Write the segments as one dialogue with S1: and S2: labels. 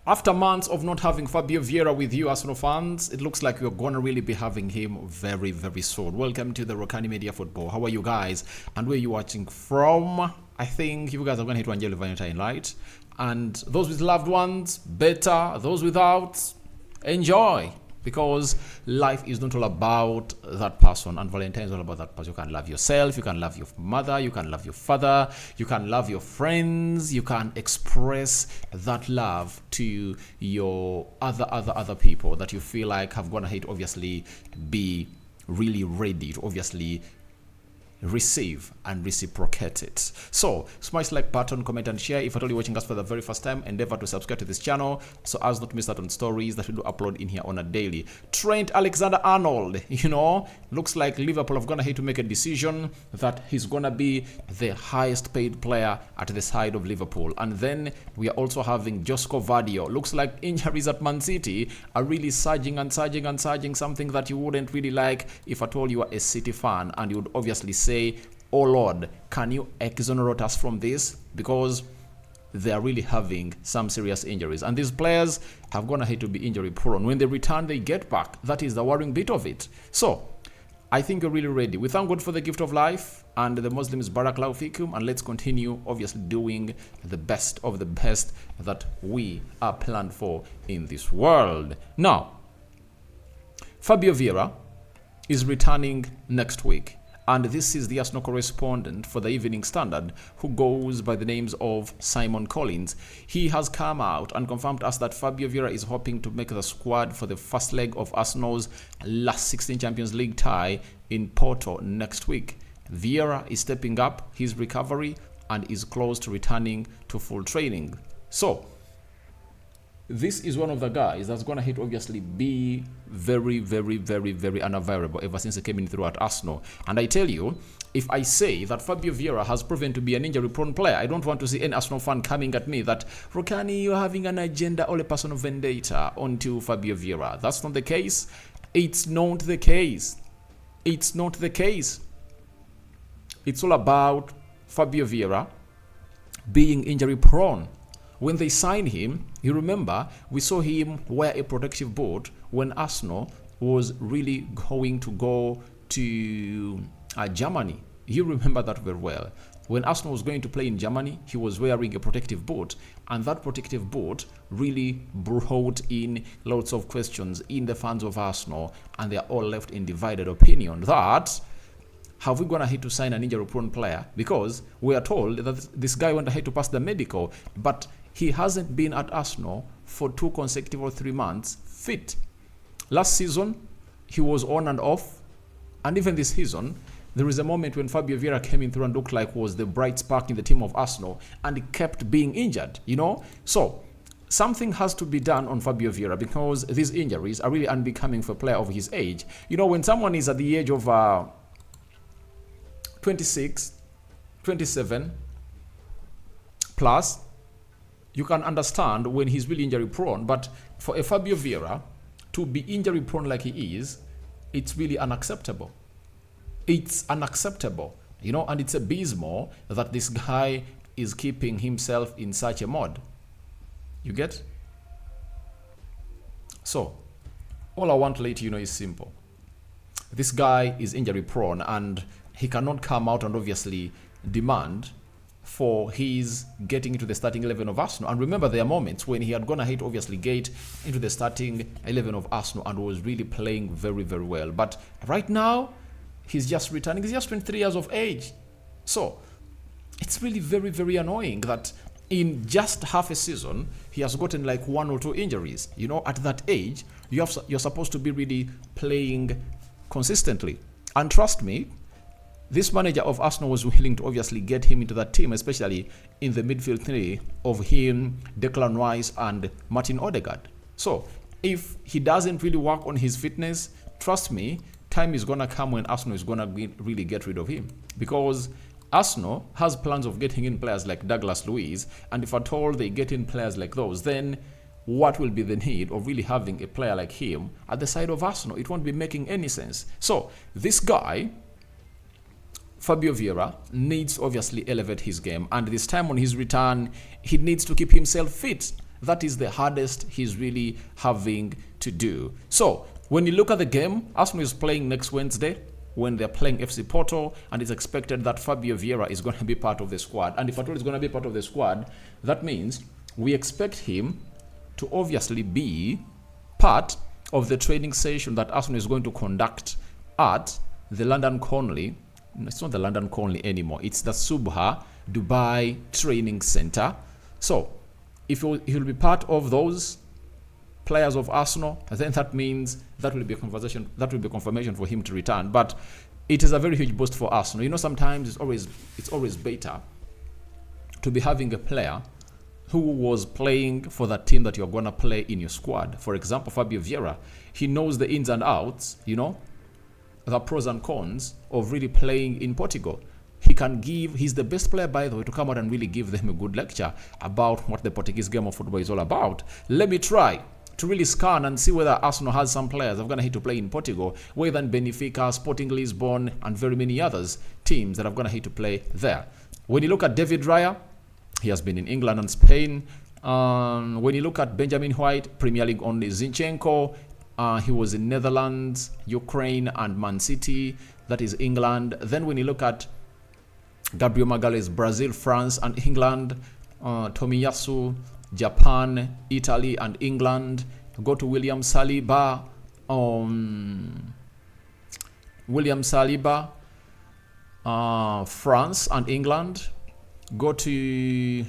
S1: After months of not having Fabio Vieira with you, Arsenal fans, it looks like we're going to really be having him very, very soon. Welcome to the Rokani Media Football. How are you guys? And where are you watching from? I think you guys are going to hit Angelo Valentine, right? And those with loved ones, better. Those without, enjoy. Because life is not all about that person, and Valentine is all about that person. You can love yourself, you can love your mother, you can love your father, you can love your friends, you can express that love to your other people that you feel like have gone ahead, obviously be really ready to obviously receive and reciprocate it. So smash like button, comment and share. If at all you're watching us for the very first time, endeavor to subscribe to this channel so as not to miss out on stories that we do upload in here on a daily. Trent Alexander-Arnold, looks like Liverpool have gone ahead to make a decision that he's gonna be the highest paid player at the side of Liverpool. And then we are also having Josko Gvardiol. Looks like injuries at Man City are really surging, something that you wouldn't really like if at all you are a City fan, and you would obviously say, oh Lord, can you exonerate us from this? Because they are really having some serious injuries, and these players have gone ahead to be injury prone. When they return, they get back. That is the worrying bit of it. So I think you're really ready. We thank God for the gift of life, and the Muslims Barakallahu Fikum, and let's continue obviously doing the best of the best that we are planned for in this world. Now, Fabio Vieira is returning next week. And this is the Arsenal correspondent for the Evening Standard, who goes by the names of Simon Collins. He has come out and confirmed to us that Fabio Vieira is hoping to make the squad for the first leg of Arsenal's last 16 Champions League tie in Porto next week. Vieira is stepping up his recovery and is close to returning to full training. So this is one of the guys that's going to hit obviously be very unavailable ever since he came in through at Arsenal. And I tell you, if I say that Fabio Vieira has proven to be an injury prone player, I don't want to see any Arsenal fan coming at me that, Rokani, you're having an agenda or a personal vendetta onto Fabio Vieira. That's not the case. It's not the case. It's not the case. It's all about Fabio Vieira being injury prone. When they signed him, you remember, we saw him wear a protective boot when Arsenal was really going to go to Germany. You remember that very well. When Arsenal was going to play in Germany, he was wearing a protective boot, and that protective boot really brought in lots of questions in the fans of Arsenal, and they are all left in divided opinion that, have we gone ahead to sign an injury-prone player? Because we are told that this guy went ahead to pass the medical, but he hasn't been at Arsenal for 2 consecutive or 3 months fit. Last season, he was on and off. And even this season, there is a moment when Fabio Vieira came in through and looked like was the bright spark in the team of Arsenal, and he kept being injured, So something has to be done on Fabio Vieira, because these injuries are really unbecoming for a player of his age. When someone is at the age of 26, 27 plus, you can understand when he's really injury prone. But for a Fabio Vieira to be injury prone like he is, it's really unacceptable. It's unacceptable, and it's abysmal that this guy is keeping himself in such a mode. You get? So all I want to let you know is simple. This guy is injury prone, and he cannot come out and obviously demand for his getting into the starting 11 of Arsenal. And remember, there are moments when he had gone ahead to obviously get into the starting 11 of Arsenal and was really playing very well. But right now, he's just returning. He's just 23 years of age. So it's really very annoying that in just half a season, he has gotten like 1 or 2 injuries. At that age, you're supposed to be really playing consistently. And trust me, this manager of Arsenal was willing to obviously get him into that team, especially in the midfield three of him, Declan Rice, and Martin Odegaard. So if he doesn't really work on his fitness, trust me, time is going to come when Arsenal is going to really get rid of him. Because Arsenal has plans of getting in players like Douglas Luiz, and if at all they get in players like those, then what will be the need of really having a player like him at the side of Arsenal? It won't be making any sense. So this guy, Fabio Vieira, needs to obviously elevate his game, and this time on his return, he needs to keep himself fit. That is the hardest he's really having to do. So when you look at the game, Arsenal is playing next Wednesday when they're playing FC Porto, and it's expected that Fabio Vieira is going to be part of the squad. And if at all is going to be part of the squad, that means we expect him to obviously be part of the training session that Arsenal is going to conduct at the London Conley. It's not the London Conley anymore. It's the Subha Dubai Training Center. So if he'll be part of those players of Arsenal, then that means that will be a conversation, that will be a confirmation for him to return. But it is a very huge boost for Arsenal. You know, sometimes it's always better to be having a player who was playing for the team that you're going to play in your squad. For example, Fabio Vieira, he knows the ins and outs, you know, the pros and cons of really playing in Portugal. He's the best player, by the way, to come out and really give them a good lecture about what the Portuguese game of football is all about. Let me try to really scan and see whether Arsenal has some players that are going to hate to play in Portugal, whether in Benfica, Sporting Lisbon, and very many others teams that are going to hate to play there. When you look at David Raya, he has been in England and Spain. When you look at Benjamin White, Premier League only. Zinchenko, he was in Netherlands, Ukraine, and Man City. That is England. Then when you look at Gabriel Magalhaes, Brazil, France, and England. Tomiyasu, Japan, Italy, and England. Go to William Saliba. France and England. Go to,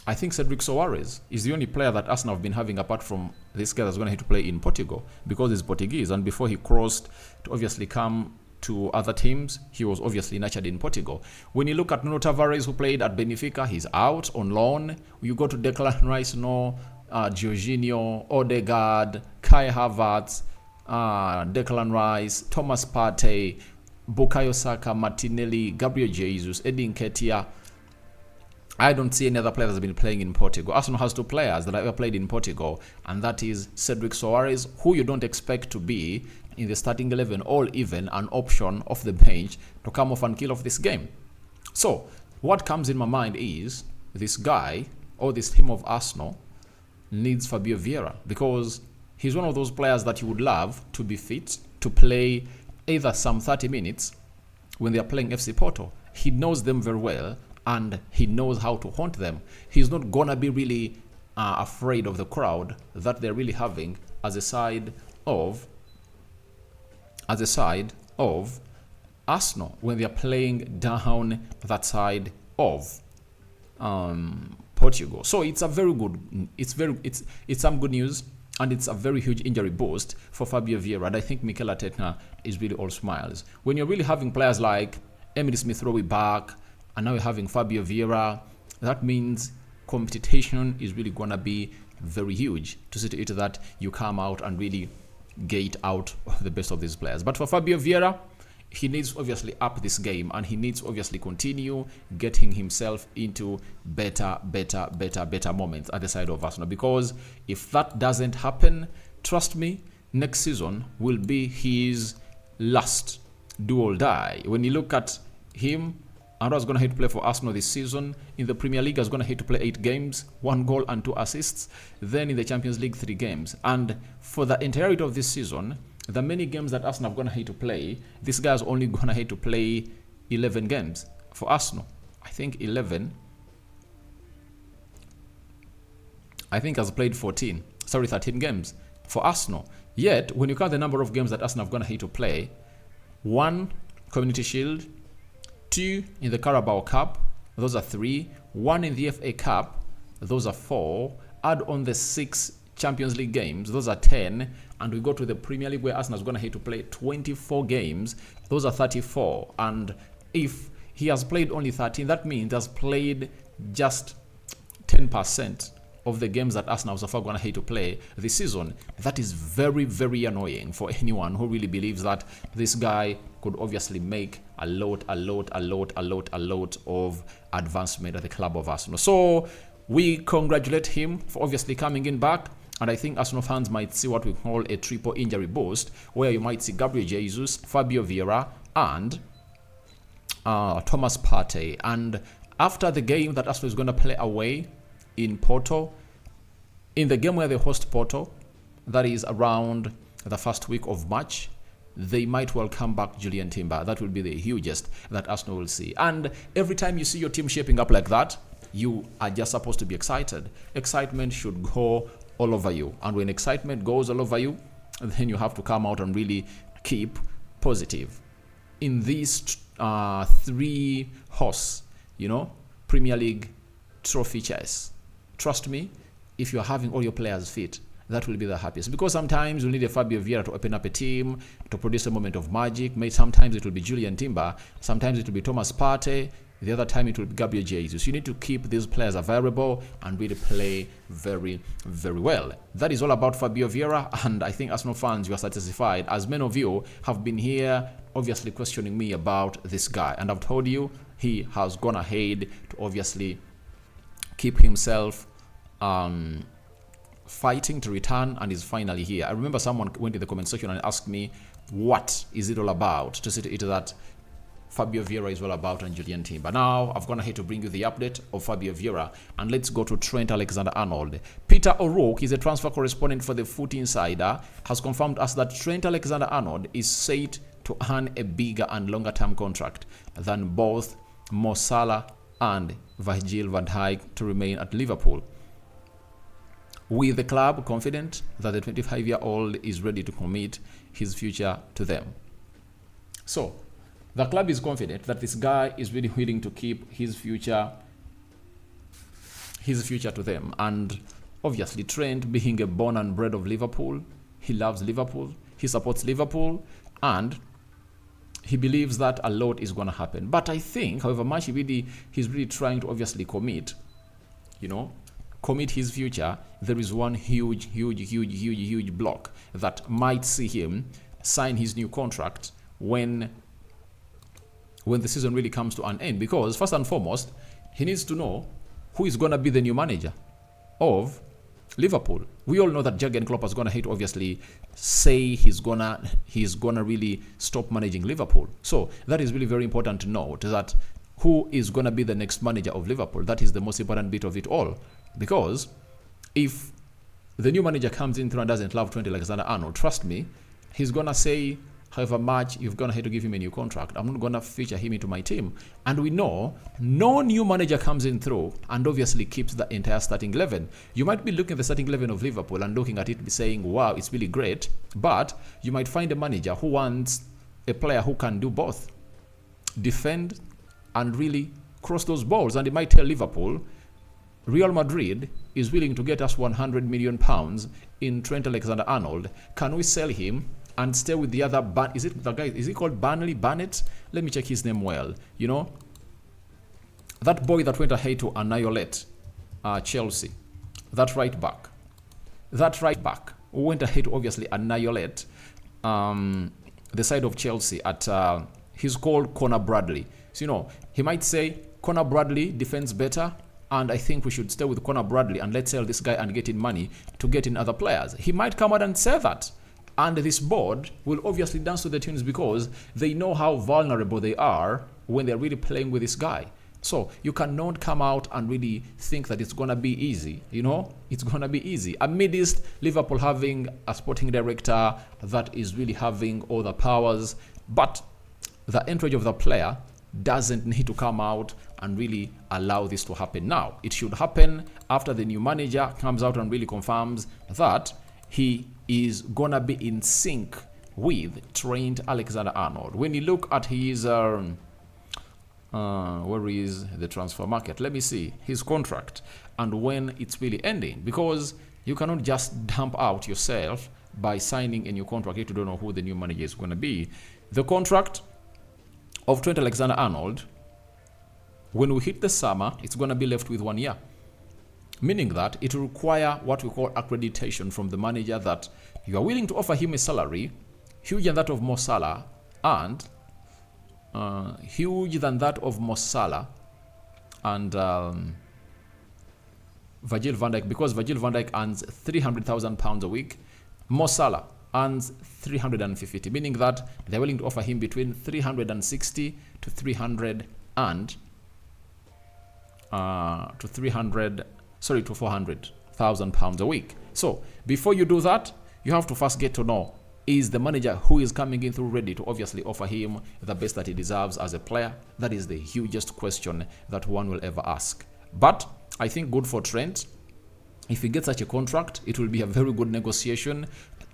S1: I think Cedric Soares is the only player that Arsenal have been having apart from this guy that's going to have to play in Portugal because he's Portuguese. And before he crossed to obviously come to other teams, he was obviously nurtured in Portugal. When you look at Nuno Tavares, who played at Benfica, he's out on loan. You go to Declan Rice, Jorginho, Odegaard, Kai Havertz, Declan Rice, Thomas Partey, Bukayo Saka, Martinelli, Gabriel Jesus, Edin Nketiah. I don't see any other players that have been playing in Portugal. Arsenal has two players that have ever played in Portugal, and that is Cedric Soares, who you don't expect to be in the starting 11 or even an option off the bench to come off and kill off this game. So what comes in my mind is this guy or this team of Arsenal needs Fabio Vieira because he's one of those players that you would love to be fit to play either some 30 minutes when they are playing FC Porto. He knows them very well and he knows how to haunt them. He's not gonna be really afraid of the crowd that they're really having as a side of Arsenal when they are playing down that side of Portugal. So it's a very good, it's some good news, and it's a very huge injury boost for Fabio Vieira. And I think Mikel Arteta is really all smiles. When you're really having players like Emile Smith-Rowe back, and now you're having Fabio Vieira, that means competition is really gonna be very huge to see to it that you come out and really get out the best of these players. But for Fabio Vieira, he needs obviously up this game, and he needs obviously continue getting himself into better moments at the side of Arsenal. Because if that doesn't happen, trust me, next season will be his last do or die. When you look at him, Arnold's going to have to play for Arsenal this season. In the Premier League, he's going to have to play 8 games, 1 goal and 2 assists. Then in the Champions League, 3 games. And for the entirety of this season, the many games that Arsenal are going to have to play, this guy's only going to have to play 11 games for Arsenal. I think 11. I think has played 13 games for Arsenal. Yet, when you count the number of games that Arsenal are going to have to play, 1 Community Shield, 2 in the Carabao Cup, those are 3, 1 in the FA Cup, those are 4, add on the 6 Champions League games, those are 10, and we go to the Premier League where Arsenal is going to have to play 24 games, those are 34, and if he has played only 13, that means he has played just 10% of the games that Arsenal so far going to have to play this season. That is very, very annoying for anyone who really believes that this guy could obviously make a lot of advancement at the club of Arsenal. So we congratulate him for obviously coming in back. And I think Arsenal fans might see what we call a triple injury boost, where you might see Gabriel Jesus, Fabio Vieira, and Thomas Partey. And after the game that Arsenal is going to play away in Porto. In the game where they host Porto, that is around the first week of March, they might well come back Julian Timber. That will be the hugest that Arsenal will see. And every time you see your team shaping up like that, you are just supposed to be excited. Excitement should go all over you. And when excitement goes all over you, then you have to come out and really keep positive. In these three horse, Premier League trophy chase, trust me, if you're having all your players fit, that will be the happiest. Because sometimes you need a Fabio Vieira to open up a team, to produce a moment of magic. Sometimes it will be Julian Timber. Sometimes it will be Thomas Partey. The other time it will be Gabriel Jesus. You need to keep these players available and really play very, very well. That is all about Fabio Vieira. And I think Arsenal fans, you are satisfied. As many of you have been here, obviously questioning me about this guy. And I've told you, he has gone ahead to obviously keep himself fighting to return, and is finally here. I remember someone went in the comment section and asked me, what is it all about? To say to it that Fabio Vieira is all about and Julian Timber. Now, I've gone ahead to bring you the update of Fabio Vieira, and let's go to Trent Alexander-Arnold. Peter O'Rourke is a transfer correspondent for the Foot Insider, has confirmed us that Trent Alexander-Arnold is set to earn a bigger and longer term contract than both Mo Salah and Virgil van Dijk to remain at Liverpool, with the club confident that the 25-year-old is ready to commit his future to them. So, the club is confident that this guy is really willing to keep his future to them. And obviously, Trent, being a born and bred of Liverpool, he loves Liverpool, he supports Liverpool, and he believes that a lot is going to happen. But I think, however much he's really trying to obviously commit his future, there is one huge block that might see him sign his new contract when the season really comes to an end. Because first and foremost, he needs to know who is going to be the new manager of Liverpool. We all know that Jurgen Klopp is going to obviously say he's gonna really stop managing Liverpool. So that is really very important to note, that who is going to be the next manager of Liverpool. That is the most important bit of it all. Because if the new manager comes in through and doesn't love Trent Alexander-Arnold, trust me, he's going to say, however much you've gone ahead to give him a new contract, I'm not going to feature him into my team. And we know no new manager comes in through and obviously keeps the entire starting 11. You might be looking at the starting 11 of Liverpool and looking at it saying, wow, it's really great. But you might find a manager who wants a player who can do both, defend and really cross those balls. And he might tell Liverpool, Real Madrid is willing to get us £100 million in Trent Alexander-Arnold. Can we sell him and stay with the other? Is he called Barnett? Let me check his name well. That boy that went ahead to annihilate Chelsea. That right back went ahead to obviously annihilate the side of Chelsea at he's called Conor Bradley. So he might say Conor Bradley defends better, and I think we should stay with Conor Bradley and let's sell this guy and get in money to get in other players. He might come out and say that. And this board will obviously dance to the tunes because they know how vulnerable they are when they're really playing with this guy. So you cannot come out and really think that it's going to be easy. It's going to be easy. Amidst Liverpool having a sporting director that is really having all the powers, but the entourage of the player doesn't need to come out and really allow this to happen now. It should happen after the new manager comes out and really confirms that he is gonna be in sync with Trent Alexander-Arnold. When you look at his where is the transfer market? Let me see his contract and when it's really ending, because you cannot just dump out yourself by signing a new contract if you don't know who the new manager is going to be. The contract of Trent Alexander-Arnold, when we hit the summer, it's going to be left with 1 year. Meaning that it will require what we call accreditation from the manager that you are willing to offer him a salary huge than that of Mo Salah and Virgil van Dijk, because Virgil van Dijk earns £300,000 a week. Mo Salah earns 350, meaning that they're willing to offer him between 360 to 300 and to 400,000 pounds a week. So before you do that, you have to first get to know, is the manager who is coming in through ready to obviously offer him the best that he deserves as a player? That is the hugest question that one will ever ask. But I think good for Trent. If he gets such a contract, it will be a very good negotiation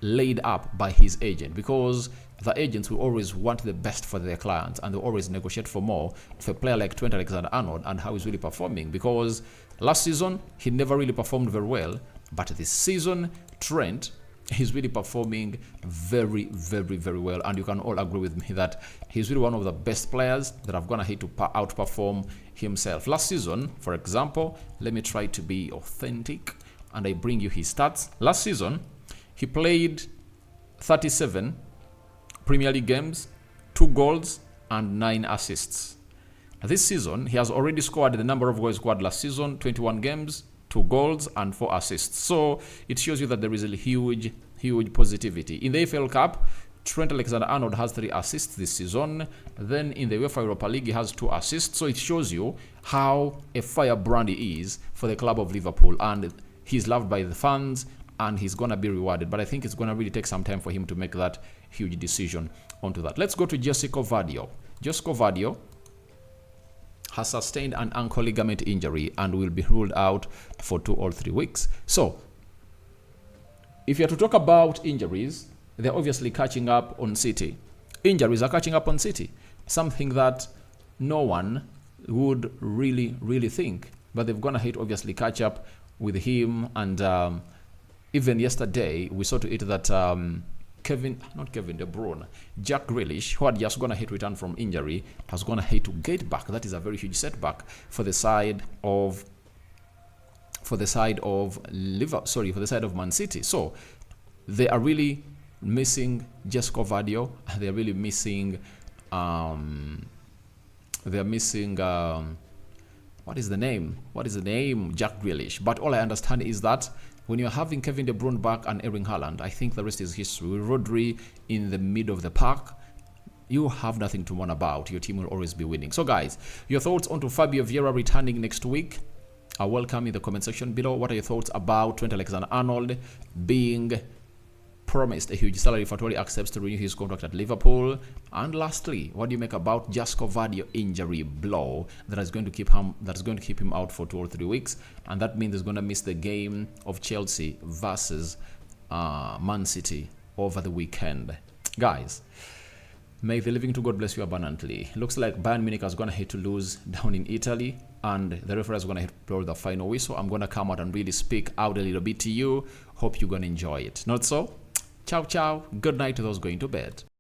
S1: laid up by his agent, because the agents will always want the best for their clients and they always negotiate for more for a player like Trent Alexander-Arnold and how he's really performing, because last season he never really performed very well, but this season Trent is really performing very, very, very well, and you can all agree with me that he's really one of the best players that I've gonna hit to outperform himself. Last season, for example, let me try to be authentic and I bring you his stats. Last season he played 37 Premier League games, 2 goals and 9 assists. This season he has already scored the number of goals scored last season, 21 games, 2 goals and 4 assists. So it shows you that there is a huge positivity. In the FL Cup, Trent Alexander-Arnold has 3 assists this season. Then in the UEFA Europa League, he has 2 assists. So it shows you how a firebrand he is for the club of Liverpool. And he's loved by the fans and he's going to be rewarded. But I think it's going to really take some time for him to make that huge decision onto that. Let's go to Josko Gvardiol. Josko Gvardiol has sustained an ankle ligament injury and will be ruled out for 2 or 3 weeks. So if you are to talk about injuries, they're obviously catching up on City. Injuries are catching up on City. Something that no one would really think. But they've gone ahead to obviously catch up with him. And even yesterday, we saw to it that De Bruyne, Jack Grealish, who had just gone ahead to return from injury, has gone ahead to get back. That is a very huge setback for the side of Man City. So they are really missing Josko Gvardiol. They are really missing what is the name? Jack Grealish. But all I understand is that when you're having Kevin De Bruyne back and Erling Haaland, I think the rest is history. With Rodri in the mid of the pack, you have nothing to mourn about. Your team will always be winning. So guys, your thoughts onto Fabio Vieira returning next week are welcome in the comment section below. What are your thoughts about Trent Alexander-Arnold being promised a huge salary if he accepts to renew his contract at Liverpool? And lastly, what do you make about Josko Gvardiol injury blow that is going to keep him out for 2 or 3 weeks, and that means he's going to miss the game of Chelsea versus Man City over the weekend? Guys, may the living to God bless you abundantly. Looks like Bayern Munich is going to hate to lose down in Italy, and the referee is going to hit to blow the final whistle. I'm going to come out and really speak out a little bit to you. Hope you're going to enjoy it. Not so? Ciao, ciao. Good night to those going to bed.